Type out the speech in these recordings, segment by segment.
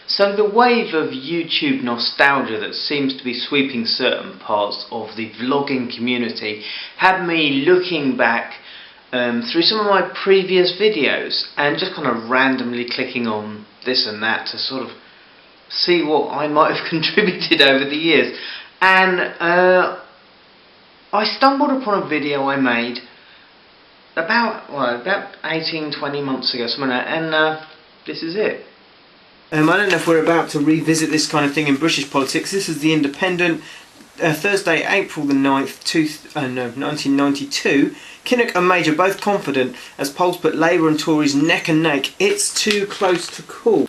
So the wave of YouTube nostalgia that seems to be sweeping certain parts of the vlogging community had me looking back through some of my previous videos and just kind of randomly clicking on this and that to sort of see what I might have contributed over the years. And I stumbled upon a video I made about 18-20 months ago, something like that, and this is it. I don't know if we're about to revisit this kind of thing in British politics. This is The Independent, Thursday, April the 9th, 1992. Kinnock and Major both confident as polls put Labour and Tories neck and neck. It's too close to call.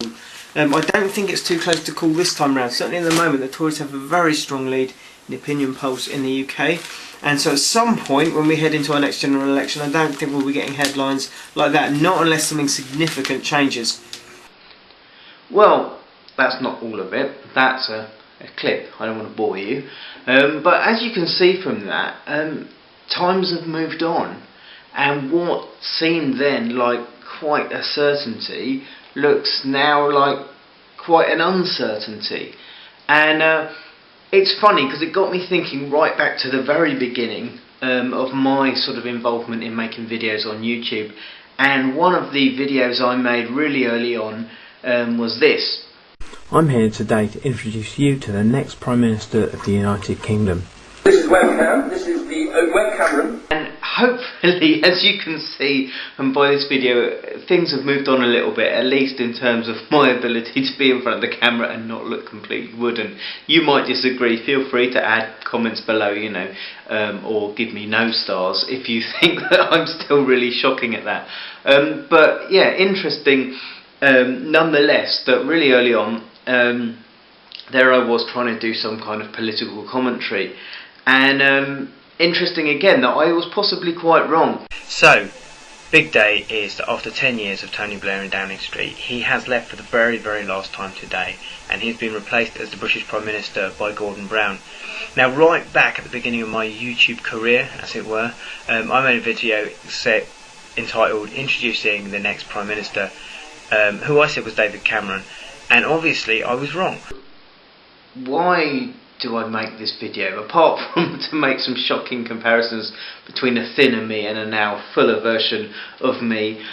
I don't think it's too close to call this time round. Certainly at the moment the Tories have a very strong lead in opinion polls in the UK. And so at some point when we head into our next general election, I don't think we'll be getting headlines like that, not unless something significant changes. Well, that's not all of it. That's a clip. I don't want to bore you. But as you can see from that, times have moved on. And what seemed then like quite a certainty looks now like quite an uncertainty. And it's funny because it got me thinking right back to the very beginning of my sort of involvement in making videos on YouTube. And one of the videos I made really early on was this. I'm here today to introduce you to the next Prime Minister of the United Kingdom. This is webcam, this is the webcam room. And hopefully, as you can see by this video, things have moved on a little bit, at least in terms of my ability to be in front of the camera and not look completely wooden. You might disagree, feel free to add comments below, you know, or give me no stars if you think that I'm still really shocking at that. But yeah, interesting. Nonetheless, that really early on, there I was trying to do some kind of political commentary, and interesting again that I was possibly quite wrong. So, big day is that after 10 years of Tony Blair in Downing Street, he has left for the very, very last time today, and he's been replaced as the British Prime Minister by Gordon Brown. Now, right back at the beginning of my YouTube career, as it were, I made a video entitled Introducing the Next Prime Minister, who I said was David Cameron, and obviously I was wrong. Why do I make this video, apart from to make some shocking comparisons between a thinner me and a now fuller version of me,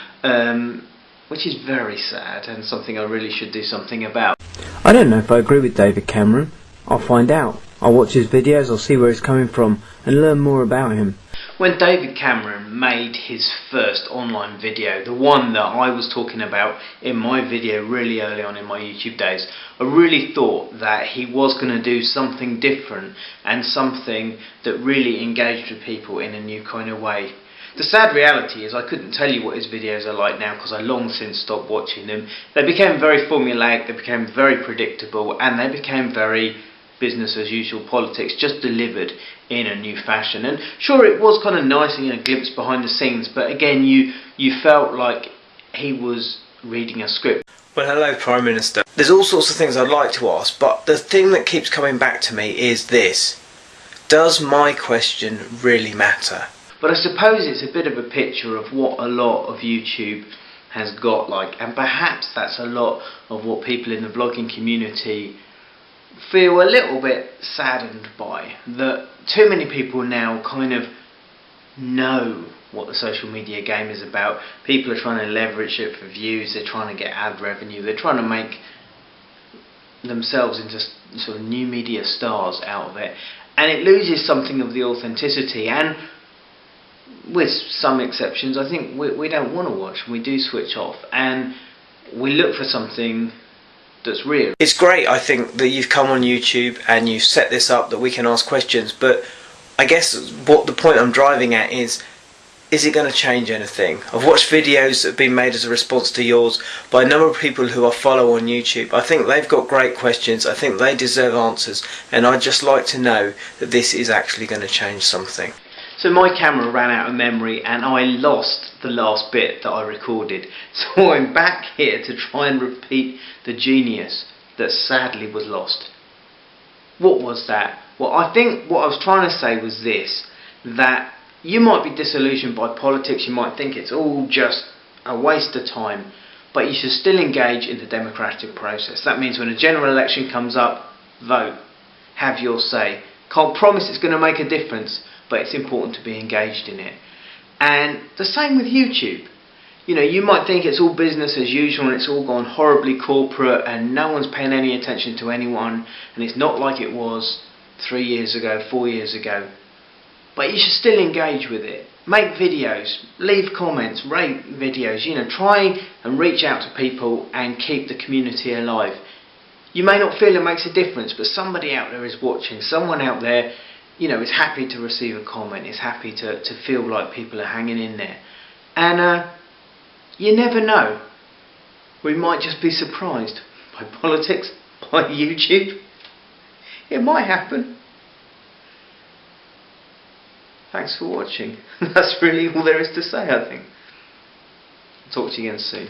which is very sad and something I really should do something about. I don't know if I agree with David Cameron. I'll find out. I'll watch his videos, I'll see where he's coming from and learn more about him. When David Cameron made his first online video, the one that I was talking about in my video really early on in my YouTube days, I really thought that he was going to do something different and something that really engaged with people in a new kind of way. The sad reality is I couldn't tell you what his videos are like now because I long since stopped watching them. They became very formulaic, they became very predictable, and they became very business as usual politics, just delivered in a new fashion. And sure, it was kind of nice and a glimpse behind the scenes, but again you felt like he was reading a script. Well, hello Prime Minister. There's all sorts of things I'd like to ask, but the thing that keeps coming back to me is this: does my question really matter? But I suppose it's a bit of a picture of what a lot of YouTube has got like, and perhaps that's a lot of what people in the vlogging community feel a little bit saddened by, that too many people now kind of know what the social media game is about. People are trying to leverage it for views, they're trying to get ad revenue, they're trying to make themselves into sort of new media stars out of it, and it loses something of the authenticity. And with some exceptions, I think we don't want to watch, and we do switch off and we look for something that's real. It's great, I think, that you've come on YouTube and you've set this up that we can ask questions, but I guess what the point I'm driving at is it going to change anything? I've watched videos that have been made as a response to yours by a number of people who I follow on YouTube. I think they've got great questions, I think they deserve answers, and I'd just like to know that this is actually going to change something. So my camera ran out of memory and I lost the last bit that I recorded. So I'm back here to try and repeat the genius that sadly was lost. What was that? Well, I think what I was trying to say was this, that you might be disillusioned by politics, you might think it's all just a waste of time, but you should still engage in the democratic process. That means when a general election comes up, vote, have your say. Can't promise it's going to make a difference, but it's important to be engaged in it. And the same with YouTube. You know, you might think it's all business as usual and it's all gone horribly corporate and no one's paying any attention to anyone and it's not like it was 3 years ago, 4 years ago. But you should still engage with it. Make videos, leave comments, rate videos, you know, try and reach out to people and keep the community alive. You may not feel it makes a difference, but somebody out there is watching, someone out there, you know, is happy to receive a comment, is happy to feel like people are hanging in there. And you never know. We might just be surprised by politics, by YouTube. It might happen. Thanks for watching. That's really all there is to say, I think. Talk to you again soon.